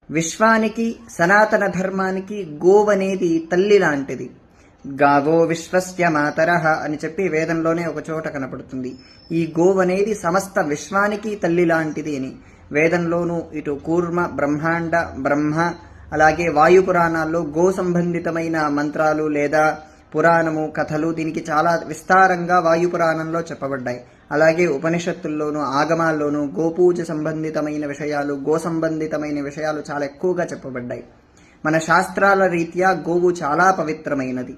విశ్వానికి సనాతన ధర్మానికి గోవనేది తల్లి లాంటిది. గావో విశ్వస్య మాతరః అని చెప్పి వేదంలోనే ఒక చోట కనపడుతుంది. ఈ గోవనేది సమస్త విశ్వానికి తల్లి లాంటిది అని వేదంలోనూ, ఇటు కూర్మ, బ్రహ్మాండ, బ్రహ్మ, అలాగే వాయు పురాణాల్లో గో సంబంధితమైన మంత్రాలు లేదా పురాణము, కథలు దీనికి చాలా విస్తారంగా వాయు పురాణంలో చెప్పబడ్డాయి. అలాగే ఉపనిషత్తుల్లోనూ, ఆగమాల్లోనూ గోపూజ సంబంధితమైన విషయాలు, గో సంబంధితమైన విషయాలు చాలా ఎక్కువగా చెప్పబడ్డాయి. మన శాస్త్రాల రీత్యా గోవు చాలా పవిత్రమైనది.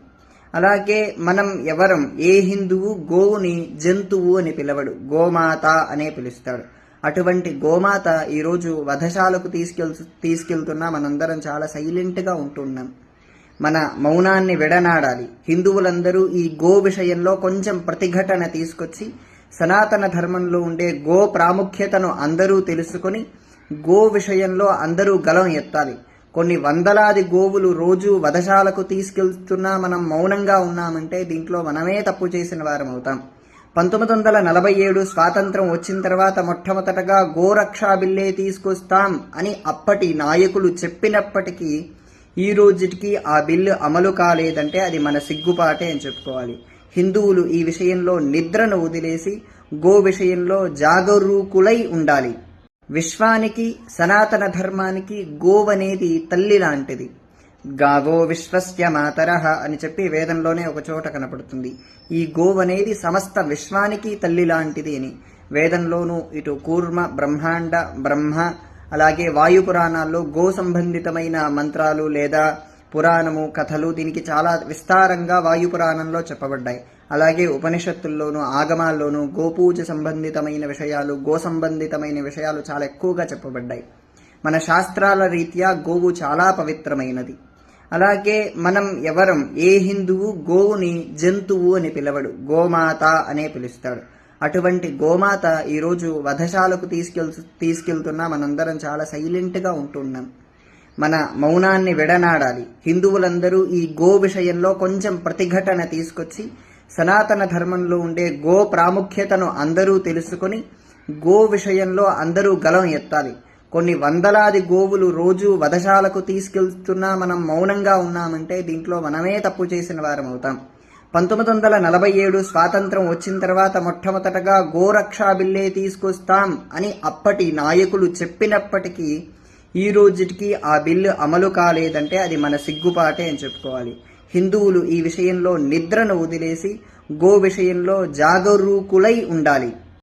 అలాగే మనం ఎవరం, ఏ హిందువు గోవుని జంతువు అని పిలవడు, గోమాత అనే పిలుస్తాడు. అటువంటి గోమాత ఈరోజు వధశాలకు తీసుకెళ్తున్నా మనందరం చాలా సైలెంట్గా ఉంటున్నాం. మన మౌనాన్ని విడనాడాలి. హిందువులందరూ ఈ గో విషయంలో కొంచెం ప్రతిఘటన తీసుకొచ్చి సనాతన ధర్మంలో ఉండే గో ప్రాముఖ్యతను అందరూ తెలుసుకొని గో విషయంలో అందరూ గలం ఎత్తాలి. కొన్ని వందలాది గోవులు రోజు వధశాలకు తీసుకెళ్తున్నా మనం మౌనంగా ఉన్నామంటే దీంట్లో మనమే తప్పు చేసిన వారం అవుతాం. 1947 స్వాతంత్రం వచ్చిన తర్వాత మొట్టమొదటగా గోరక్షా బిల్లే తీసుకొస్తాం అని అప్పటి నాయకులు చెప్పినప్పటికీ ఈ రోజుకి ఆ బిల్లు అమలు కాలేదంటే అది మన సిగ్గుపాటే అని చెప్పుకోవాలి. హిందువులు ఈ విషయంలో నిద్రను వదిలేసి గో విషయంలో జాగరూకులై ఉండాలి. విశ్వానికి సనాతన ధర్మానికి గోవనేది తల్లి లాంటిది. గావో విశ్వస్య మాతరః అని చెప్పి వేదంలోనే ఒక చోట కనపడుతుంది. ఈ గోవనేది సమస్త విశ్వానికి తల్లి లాంటిది అని వేదంలోనూ, ఇటు కూర్మ, బ్రహ్మాండ, బ్రహ్మ, అలాగే వాయు పురాణాల్లో గో సంబంధితమైన మంత్రాలు లేదా పురాణము, కథలు దీనికి చాలా విస్తారంగా వాయు పురాణంలో చెప్పబడ్డాయి. అలాగే ఉపనిషత్తుల్లోనూ, ఆగమాల్లోనూ గోపూజ సంబంధితమైన విషయాలు, గో సంబంధితమైన విషయాలు చాలా ఎక్కువగా చెప్పబడ్డాయి. మన శాస్త్రాల రీత్యా గోవు చాలా పవిత్రమైనది. అలాగే మనం ఎవరం, ఏ హిందువు గోవుని జంతువు అని పిలవడు, గోమాత అనే పిలుస్తాడు. అటువంటి గోమాత ఈరోజు వధశాలకు తీసుకెళ్తున్నా మనందరం చాలా సైలెంట్గా ఉంటున్నాం. మన మౌనాన్ని విడనాడాలి. హిందువులందరూ ఈ గో విషయంలో కొంచెం ప్రతిఘటన తీసుకొచ్చి సనాతన ధర్మంలో ఉండే గో ప్రాముఖ్యతను అందరూ తెలుసుకొని గో విషయంలో అందరూ గలం ఎత్తాలి. కొన్ని వందలాది గోవులు రోజు వధశాలకు తీసుకెళ్తున్నా మనం మౌనంగా ఉన్నామంటే దీంట్లో మనమే తప్పు చేసిన వారం అవుతాం. 1947 స్వాతంత్రం వచ్చిన తర్వాత మొట్టమొదటగా గోరక్షా బిల్లే తీసుకొస్తాం అని అప్పటి నాయకులు చెప్పినప్పటికీ ఈ రోజుకి ఆ బిల్లు అమలు కాలేదంటే అది మన సిగ్గుపాటే అని చెప్పుకోవాలి. హిందువులు ఈ విషయంలో నిద్రను వదిలేసి గో విషయంలో జాగరూకులై ఉండాలి.